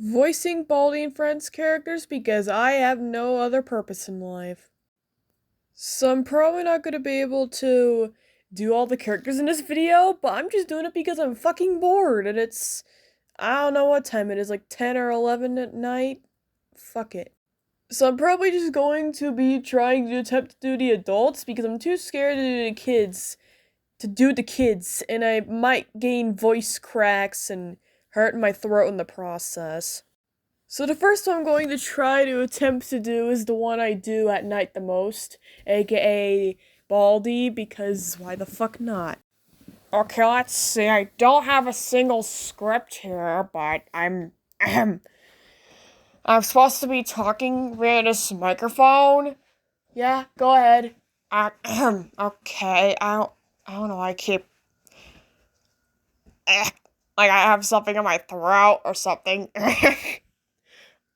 Voicing Baldi and Friends characters because I have no other purpose in life. So I'm probably not going to be able to do all the characters in this video, but I'm just doing it because I'm fucking bored and I don't know what time it is, like 10 or 11 at night? Fuck it. So I'm probably just going to be trying to attempt to do the adults because I'm too scared to do the kids. And I might gain voice cracks and hurt my throat in the process. So the first one I'm going to try to attempt to do is the one I do at night the most, aka Baldi, because why the fuck not? Okay, let's see. I don't have a single script here, but I'm supposed to be talking via this microphone. Yeah, go ahead. Okay. I don't know. I keep like I have something in my throat or something.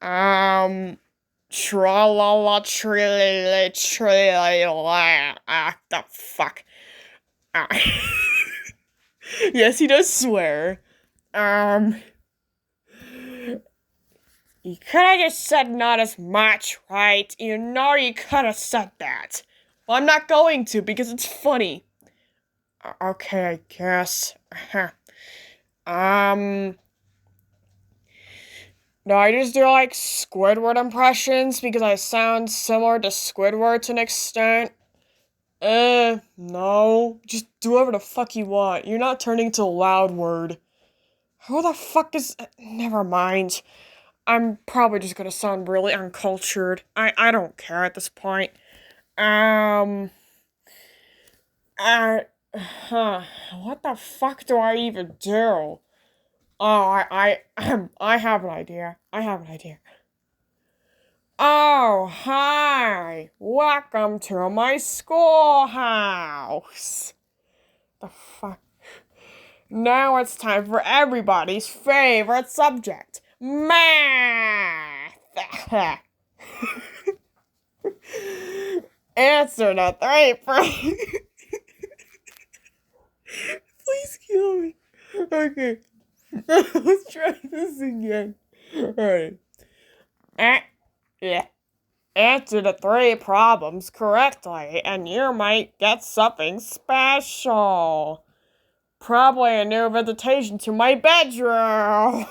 Tra-la-la, the fuck. Uh, yes, he does swear. You could've just said not as much, right? You know you could've said that. Well, I'm not going to, because it's funny. Okay, I guess. No, I just do like Squidward impressions because I sound similar to Squidward to an extent. No. Just do whatever the fuck you want. You're not turning to a loud word. Who the fuck is... Never mind. I'm probably just gonna sound really uncultured. I don't care at this point. What the fuck do I even do? Oh, I have an idea. Oh, hi! Welcome to my schoolhouse! The fuck? Now it's time for everybody's favorite subject, math! Answer the three Please kill me. Okay. Let's try this again. Alright. Yeah. Answer the three problems correctly, and you might get something special. Probably a new visitation to my bedroom.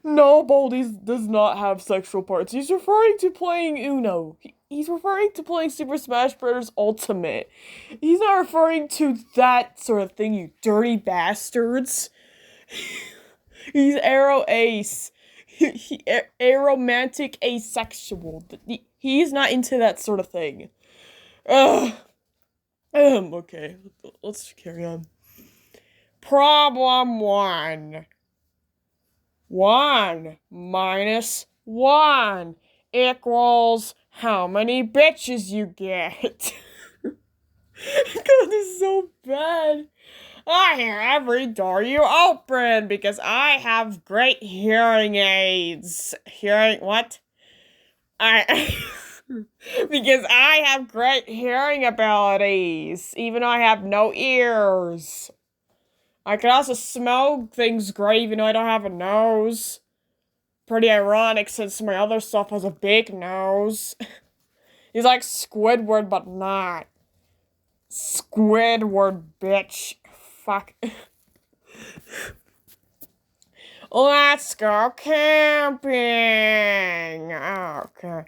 No, Baldi does not have sexual parts. He's referring to playing Uno. He's referring to playing Super Smash Bros. Ultimate. He's not referring to that sort of thing, you dirty bastards. He's ace. Aromantic asexual. He's not into that sort of thing. Okay. Let's carry on. Problem 1. 1 minus 1 equals how many bitches you get. God, this is so bad. I hear every door you open because I have great hearing aids. What? Because I have great hearing abilities, even though I have no ears. I can also smell things great even though I don't have a nose. Pretty ironic since my other stuff has a big nose. He's like Squidward, but not. Squidward, bitch. Fuck. Let's go camping. Okay.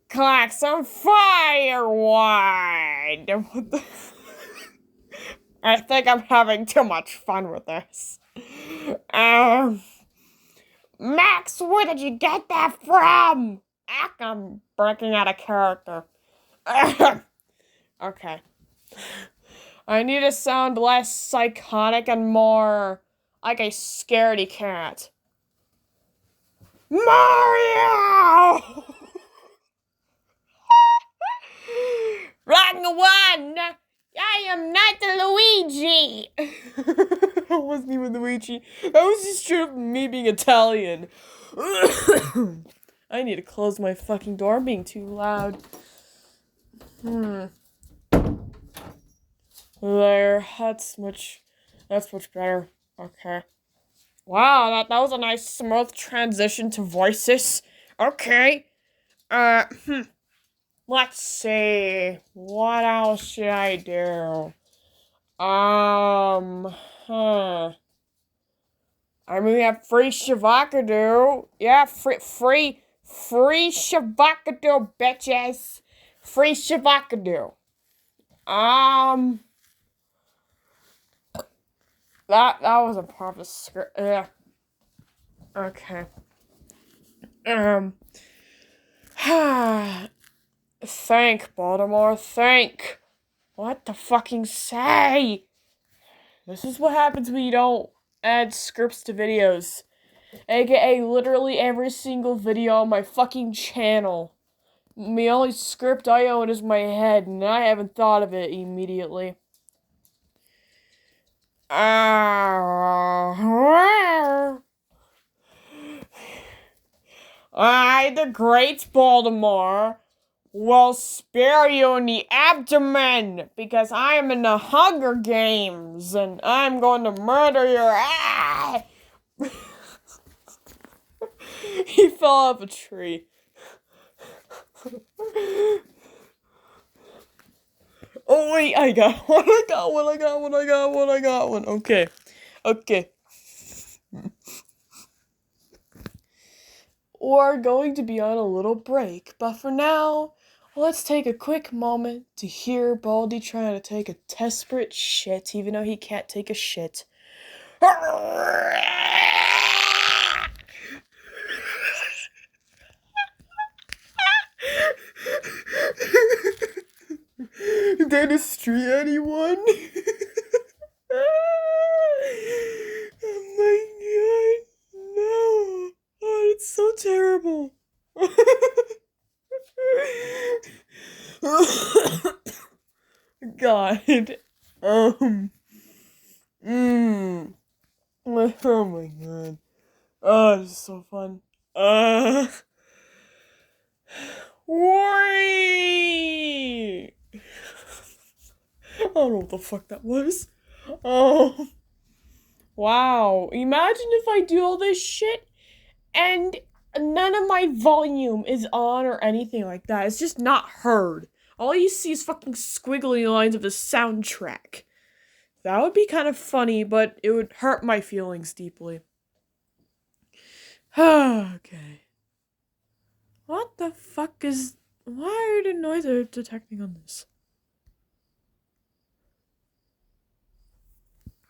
Collect some firewood. What the? I think I'm having too much fun with this. Max, where did you get that from? I'm breaking out of character. Okay. I need to sound less psychotic and more like a scaredy cat. Mario! Wrong one! I am not Luigi! I wasn't even Luigi. That was just straight up me being Italian. I need to close my fucking door. I'm being too loud. There, that's much better. Okay. Wow, that was a nice smooth transition to voices. Okay. Let's see. What else should I do? Huh. I mean, we have free Shavakadu. Yeah, free Shavakadu, bitches. Free Shavakadu. That was a proper script. Yeah. Okay. Thank, Baltimore, thank. What the fucking say? This is what happens when you don't add scripts to videos. AKA literally every single video on my fucking channel. The only script I own is my head, and I haven't thought of it immediately. I, the great Baltimore, will spear you in the abdomen because I am in the Hunger Games and I'm going to murder your ass. He fell off a tree. Oh wait, I got one. Okay. We're going to be on a little break, but for now, let's take a quick moment to hear Baldi trying to take a desperate shit, even though he can't take a shit. Did I destroy anyone? Oh my god, no. Oh, it's so terrible. God. Oh my god. Oh, this is so fun. Wait. I don't know what the fuck that was. Oh. Wow. Imagine if I do all this shit and none of my volume is on or anything like that. It's just not heard. All you see is fucking squiggly lines of the soundtrack. That would be kind of funny, but it would hurt my feelings deeply. Okay. What the fuck is... Why are the noises detecting on this?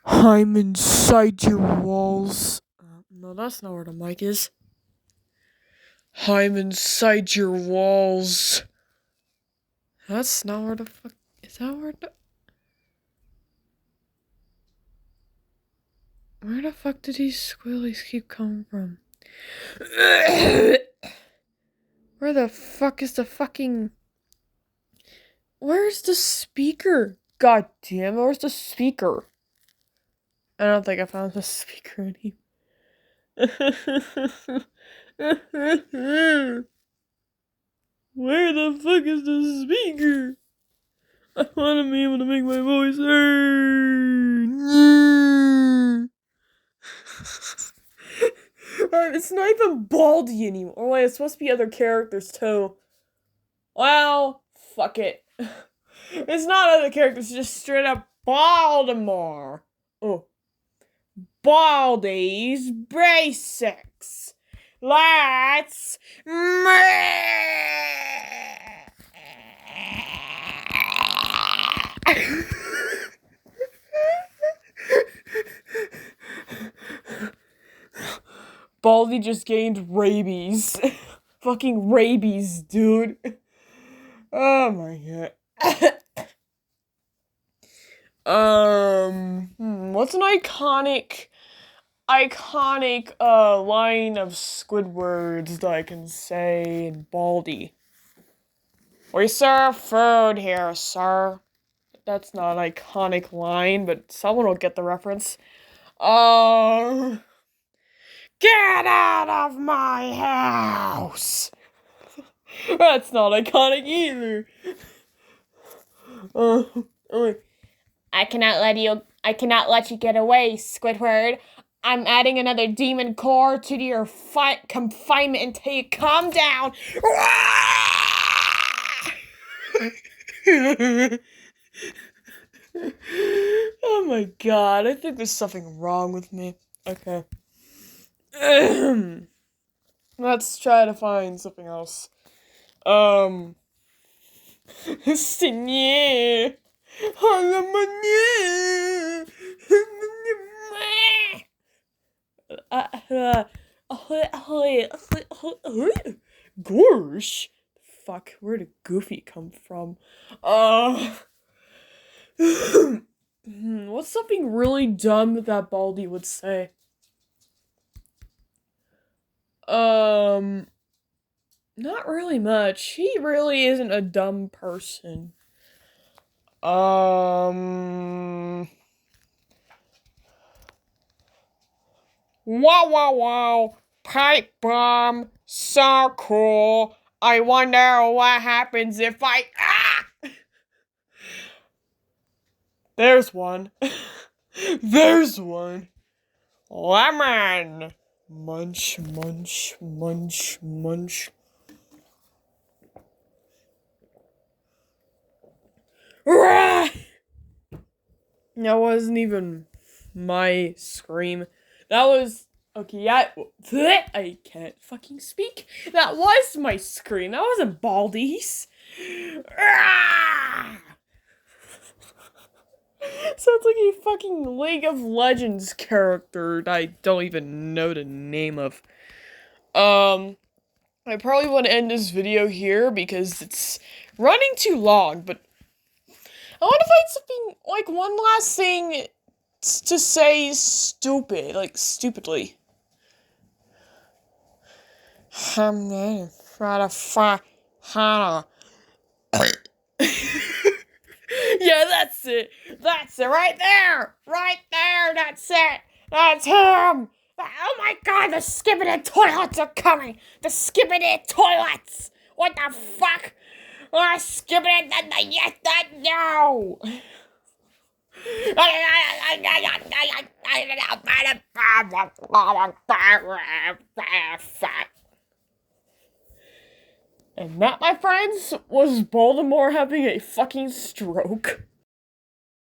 I'm inside your walls. No, that's not where the mic is. I'm inside your walls. That's not where the fuck... Is that where the... Where the fuck did these squillies keep coming from? Where the fuck is the fucking... Where's the speaker? God damn, where's the speaker? I don't think I found the speaker anymore. Where the fuck is the speaker? I want to be able to make my voice heard. It's not even Baldi anymore. Oh wait, it's supposed to be other characters too. Well, fuck it. It's not other characters, it's just straight up Baltimore. Oh. Baldi's Basics. Let's Baldi just gained rabies. Fucking rabies, dude. Oh my god. What's an iconic line of Squidward's that I can say in Baldi? We serve food here, sir. That's not an iconic line, but someone will get the reference. Get out of my house! That's not iconic either. I cannot let you get away, Squidward. I'm adding another demon core to your confinement until you calm down. Oh my god, I think there's something wrong with me. Okay. Let's try to find something else. Signé. Gorsh? Fuck, where did Goofy come from? What's something really dumb that Baldi would say? Not really much. He really isn't a dumb person. Wow, wow, wow. Pipe bomb. So cool. I wonder what happens if I... Ah! There's one. There's one. Lemon. Munch, munch, munch, munch. Rah! That wasn't even my scream. That was... Okay, yeah. I can't fucking speak. That was my scream. That wasn't Baldi's. Sounds like a fucking League of Legends character I don't even know the name of. I probably want to end this video here because it's running too long, but I want to find something, like, one last thing to say stupid, like, stupidly. Yeah, that's it. That's it right there. Right there. That's it. That's him. Oh my god, the skippity toilets are coming. The skippity toilets. What the fuck? Skippity, yes, no. And that, my friends, was Voldemort having a fucking stroke.